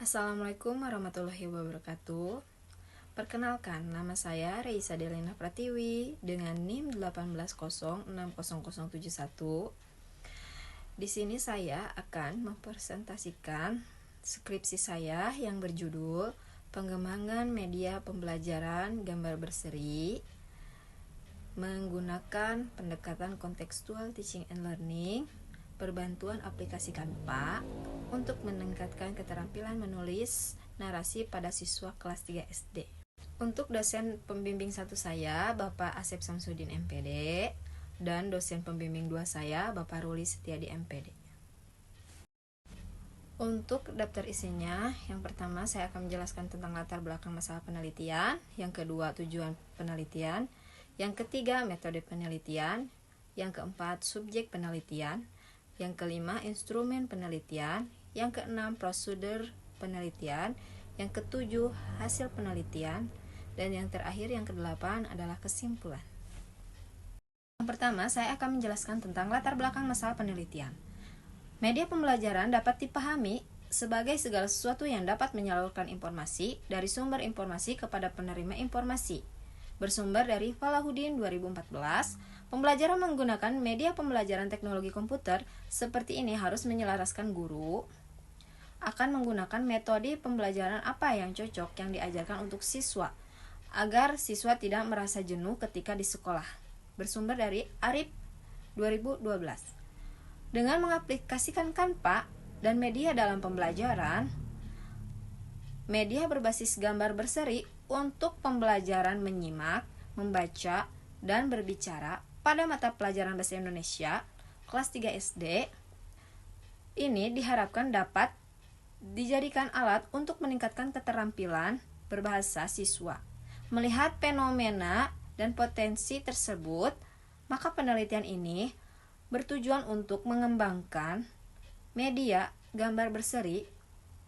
Assalamualaikum warahmatullahi wabarakatuh. Perkenalkan, nama saya Reisa Delena Pratiwi dengan NIM 1806071. Di sini saya akan mempresentasikan skripsi saya yang berjudul Pengembangan Media Pembelajaran Gambar Berseri menggunakan pendekatan kontekstual teaching and learning, berbantuan aplikasi Canva untuk meningkatkan keterampilan menulis narasi pada siswa kelas 3 SD. Untuk dosen pembimbing 1 saya, Bapak Asep Samsudin MPD, dan dosen pembimbing 2 saya, Bapak Ruli Setiadi MPD. Untuk daftar isinya, yang pertama saya akan menjelaskan tentang latar belakang masalah penelitian, yang kedua tujuan penelitian, yang ketiga metode penelitian, yang keempat subjek penelitian, yang kelima instrumen penelitian, yang keenam prosedur penelitian, yang ketujuh hasil penelitian, dan yang terakhir yang kedelapan adalah kesimpulan. Yang pertama, saya akan menjelaskan tentang latar belakang masalah penelitian. Media pembelajaran dapat dipahami sebagai segala sesuatu yang dapat menyalurkan informasi dari sumber informasi kepada penerima informasi. Bersumber dari Falahuddin 2014, pembelajaran menggunakan media pembelajaran teknologi komputer seperti ini harus menyelaraskan guru akan menggunakan metode pembelajaran apa yang cocok yang diajarkan untuk siswa, agar siswa tidak merasa jenuh ketika di sekolah. Bersumber dari Arif 2012. Dengan mengaplikasikan Canva dan media dalam pembelajaran, media berbasis gambar berseri untuk pembelajaran menyimak, membaca, dan berbicara pada mata pelajaran Bahasa Indonesia kelas 3 SD, ini diharapkan dapat dijadikan alat untuk meningkatkan keterampilan berbahasa siswa. Melihat fenomena dan potensi tersebut, maka penelitian ini bertujuan untuk mengembangkan media gambar berseri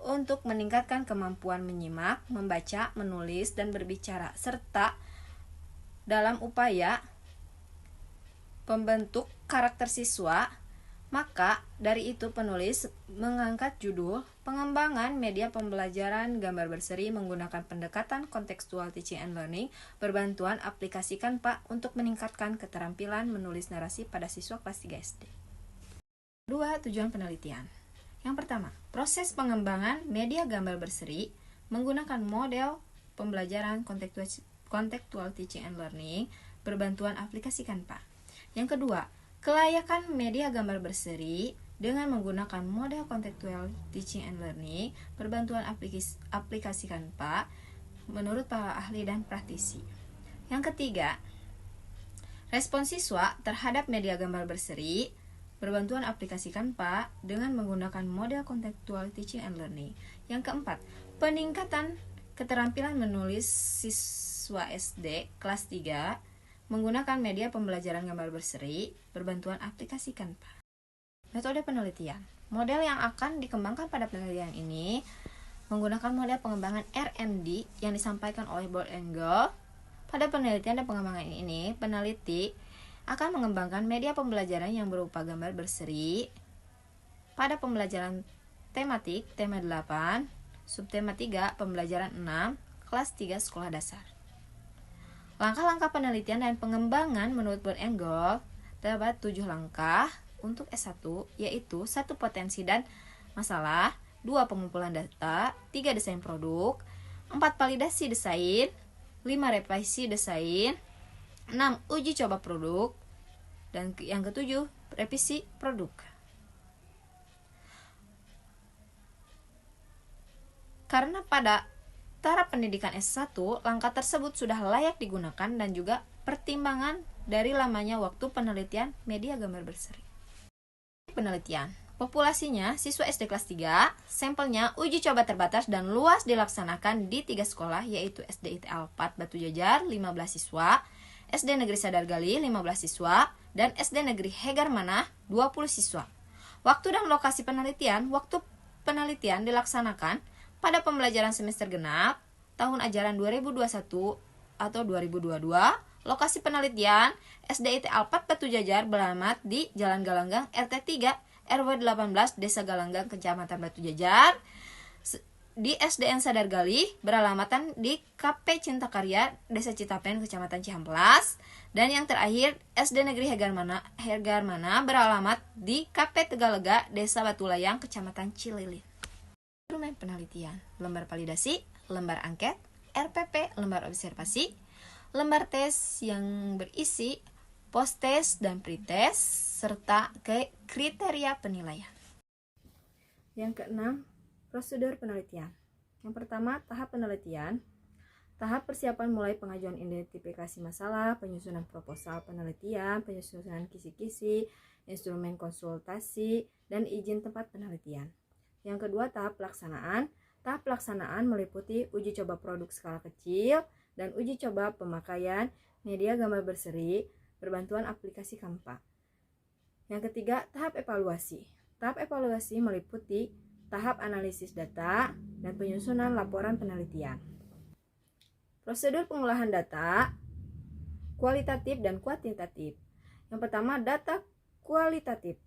untuk meningkatkan kemampuan menyimak, membaca, menulis, dan berbicara, serta dalam upaya pembentuk karakter siswa. Maka dari itu penulis mengangkat judul Pengembangan Media Pembelajaran Gambar Berseri menggunakan pendekatan kontekstual teaching and learning, berbantuan aplikasi Canva untuk meningkatkan keterampilan menulis narasi pada siswa kelas 3 SD. 2. Tujuan penelitian. Yang pertama, proses pengembangan media gambar berseri menggunakan model pembelajaran kontekstual teaching and learning, berbantuan aplikasi Canva. Yang kedua, kelayakan media gambar berseri dengan menggunakan model kontekstual teaching and learning, berbantuan aplikasi Canva menurut para ahli dan praktisi. Yang ketiga, respons siswa terhadap media gambar berseri, berbantuan aplikasi Canva dengan menggunakan model kontekstual teaching and learning. Yang keempat, peningkatan keterampilan menulis siswa SD kelas 3 menggunakan media pembelajaran gambar berseri, berbantuan aplikasi Canva. Metode penelitian. Model yang akan dikembangkan pada penelitian ini menggunakan model pengembangan RMD yang disampaikan oleh Bold and Gold. Pada penelitian dan pengembangan ini, peneliti akan mengembangkan media pembelajaran yang berupa gambar berseri pada pembelajaran tematik, tema 8, subtema 3, pembelajaran 6, kelas 3 sekolah dasar. Langkah-langkah penelitian dan pengembangan menurut Bold and Gold terdapat 7 langkah untuk S1, yaitu 1. Potensi dan masalah, 2. Pengumpulan data, 3. Desain produk, 4. Validasi desain, 5. Revisi desain, 6. Uji coba produk, dan yang ketujuh, revisi produk. Karena pada taraf pendidikan S1, langkah tersebut sudah layak digunakan dan juga pertimbangan dari lamanya waktu penelitian media gambar berseri. Penelitian. Populasinya siswa SD kelas 3, sampelnya uji coba terbatas dan luas dilaksanakan di 3 sekolah, yaitu SD ITL 4 Batu Jajar 15 siswa, SD Negeri Sadar Gali 15 siswa, dan SD Negeri Hegar Manah 20 siswa. Waktu dan lokasi penelitian. Waktu penelitian dilaksanakan pada pembelajaran semester genap tahun ajaran 2021 atau 2022. Lokasi penelitian SD ITL 4 Batu Jajar beralamat di Jalan Galanggang RT 3 RW 18 Desa Galanggang Kecamatan Batu Jajar di SDN Sadar Galih beralamatkan di KP Cinta Karya, Desa Citapen, Kecamatan Cihamplas. Dan yang terakhir, SD Negeri Hegarmana beralamat di KP Tegalega, Desa Batulayang, Kecamatan Cililin. Instrumen penelitian, lembar validasi, lembar angket, RPP, lembar observasi, lembar tes yang berisi post-tes dan pre-tes, serta kriteria penilaian. Yang keenam, prosedur penelitian. Yang pertama, tahap penelitian. Tahap persiapan mulai pengajuan identifikasi masalah, penyusunan proposal penelitian, penyusunan kisi-kisi, instrumen konsultasi, dan izin tempat penelitian. Yang kedua, tahap pelaksanaan. Tahap pelaksanaan meliputi uji coba produk skala kecil dan uji coba pemakaian media gambar berseri berbantuan aplikasi Canva. Yang ketiga, tahap evaluasi. Tahap evaluasi meliputi tahap analisis data dan penyusunan laporan penelitian. Prosedur pengolahan data kualitatif dan kuantitatif. Yang pertama, data kualitatif.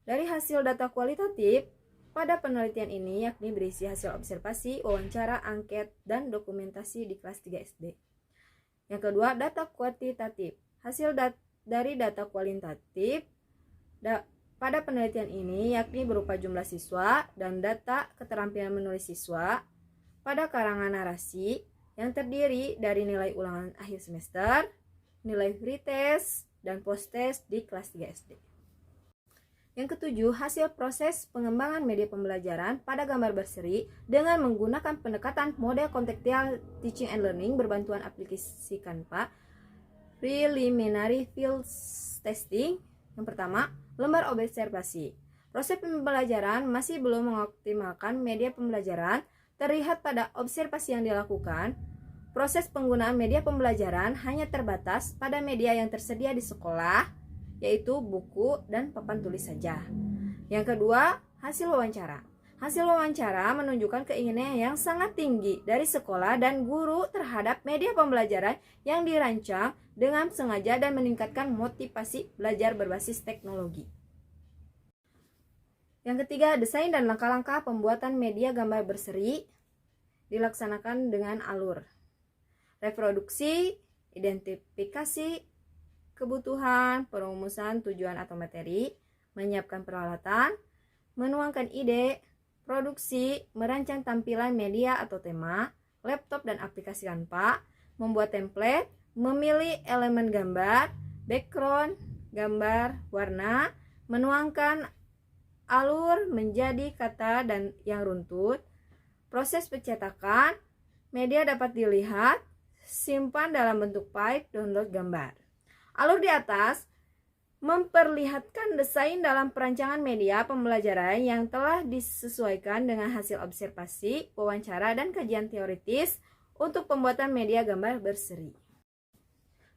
Dari hasil data kualitatif, pada penelitian ini yakni berisi hasil observasi, wawancara, angket, dan dokumentasi di kelas 3 SD. Yang kedua, data kuantitatif. Hasil dari data kualitatif pada penelitian ini yakni berupa jumlah siswa dan data keterampilan menulis siswa pada karangan narasi yang terdiri dari nilai ulangan akhir semester, nilai free test, dan post test di kelas 3 SD. Yang ketujuh, hasil proses pengembangan media pembelajaran pada gambar berseri dengan menggunakan pendekatan model contextual teaching and learning berbantuan aplikasi Canva. Preliminary field testing. Yang pertama, lembar observasi. Proses pembelajaran masih belum mengoptimalkan media pembelajaran terlihat pada observasi yang dilakukan. Proses penggunaan media pembelajaran hanya terbatas pada media yang tersedia di sekolah, yaitu buku dan papan tulis saja. Yang kedua, hasil wawancara. Hasil wawancara menunjukkan keinginan yang sangat tinggi dari sekolah dan guru terhadap media pembelajaran yang dirancang dengan sengaja dan meningkatkan motivasi belajar berbasis teknologi. Yang ketiga, desain dan langkah-langkah pembuatan media gambar berseri dilaksanakan dengan alur reproduksi, identifikasi kebutuhan, perumusan tujuan atau materi, menyiapkan peralatan, menuangkan ide, produksi, merancang tampilan media atau tema, laptop dan aplikasi Canva, membuat template, memilih elemen gambar, background, gambar, warna, menuangkan alur menjadi kata dan yang runtut, proses pencetakan, media dapat dilihat, simpan dalam bentuk file, download gambar. Alur di atas memperlihatkan desain dalam perancangan media pembelajaran yang telah disesuaikan dengan hasil observasi, wawancara, dan kajian teoritis untuk pembuatan media gambar berseri.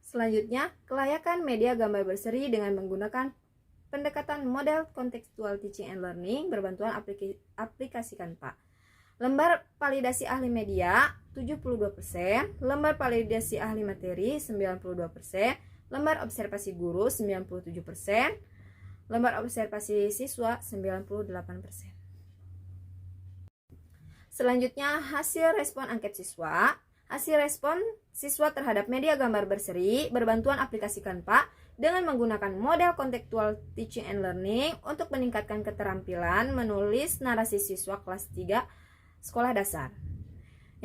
Selanjutnya, kelayakan media gambar berseri dengan menggunakan pendekatan model contextual teaching and learning berbantuan aplikasi Canva. Lembar validasi ahli media 72%, lembar validasi ahli materi 92%, lembar observasi guru 97%, lembar observasi siswa 98%. Selanjutnya, hasil respon angket siswa. Hasil respon siswa terhadap media gambar berseri berbantuan aplikasi Canva dengan menggunakan model contextual teaching and learning untuk meningkatkan keterampilan menulis narasi siswa kelas 3 sekolah dasar.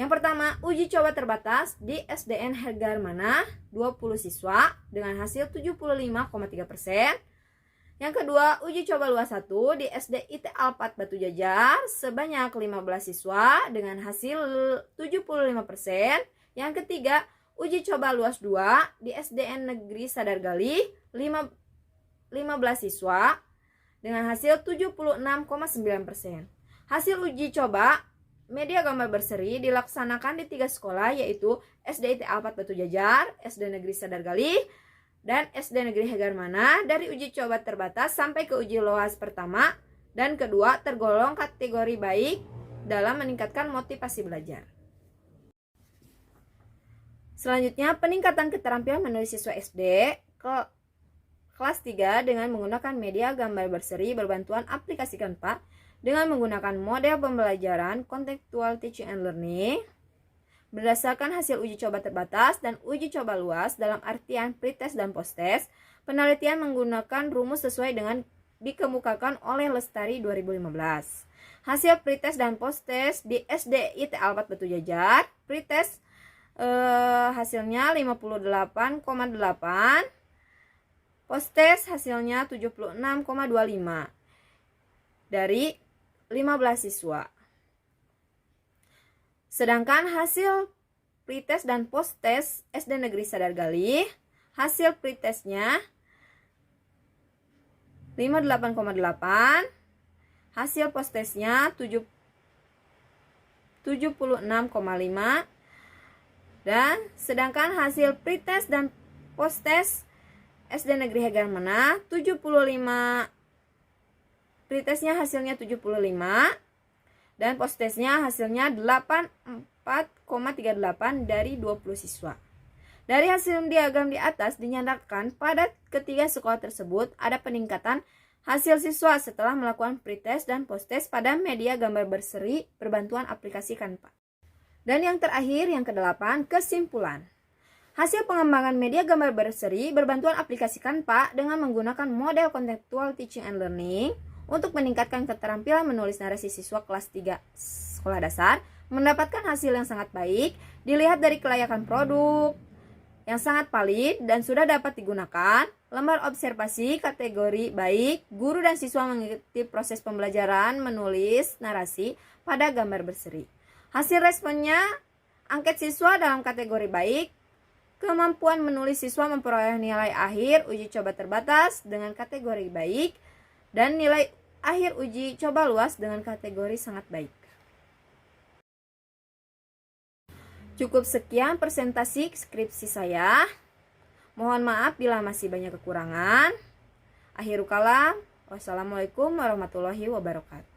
Yang pertama, uji coba terbatas di SDN Hegarmana 20 siswa dengan hasil 75,3%. Yang kedua, uji coba luas 1 di SD IT Alpat Batu Jajar sebanyak 15 siswa dengan hasil 75%. Yang ketiga, uji coba luas 2 di SDN Negeri Sadar Galih 15 siswa dengan hasil 76,9%. Hasil uji coba media gambar berseri dilaksanakan di 3 sekolah, yaitu SD IT Alpat Batu Jajar, SD Negeri Sadar Galih, dan SD Negeri Hegarmana. Dari uji coba terbatas sampai ke uji loas pertama dan kedua tergolong kategori baik dalam meningkatkan motivasi belajar. Selanjutnya, peningkatan keterampilan menulis siswa SD kelas 3 dengan menggunakan media gambar berseri berbantuan aplikasi Canva dengan menggunakan model pembelajaran contextual teaching and learning berdasarkan hasil uji coba terbatas dan uji coba luas dalam artian pretest dan posttest. Penelitian menggunakan rumus sesuai dengan dikemukakan oleh Lestari 2015. Hasil pretest dan posttest di SDI TA 4 Batu Jajar. Pretest hasilnya 58,8, posttest hasilnya 76,25 dari 15 siswa. Sedangkan hasil pretest dan posttest SD Negeri Sadar Galih, hasil pretestnya 58,8, hasil posttestnya 76,5, dan sedangkan hasil pretest dan posttest SD Negeri Hegarmana 75, pretestnya hasilnya 75 dan posttestnya hasilnya 84,38 dari 20 siswa. Dari hasil diagram di atas dinyatakan pada ketiga sekolah tersebut ada peningkatan hasil siswa setelah melakukan pretest dan posttest pada media gambar berseri berbantuan aplikasi Canva. Dan yang terakhir, yang ke-8, kesimpulan. Hasil pengembangan media gambar berseri berbantuan aplikasi Canva dengan menggunakan model contextual teaching and learning untuk meningkatkan keterampilan menulis narasi siswa kelas 3 sekolah dasar mendapatkan hasil yang sangat baik dilihat dari kelayakan produk yang sangat valid dan sudah dapat digunakan, lembar observasi kategori baik, guru dan siswa mengikuti proses pembelajaran menulis narasi pada gambar berseri. Hasil responnya, angket siswa dalam kategori baik, kemampuan menulis siswa memperoleh nilai akhir uji coba terbatas dengan kategori baik, dan nilai akhir uji coba luas dengan kategori sangat baik. Cukup sekian presentasi skripsi saya. Mohon maaf bila masih banyak kekurangan. Akhirul kalam. Wassalamualaikum warahmatullahi wabarakatuh.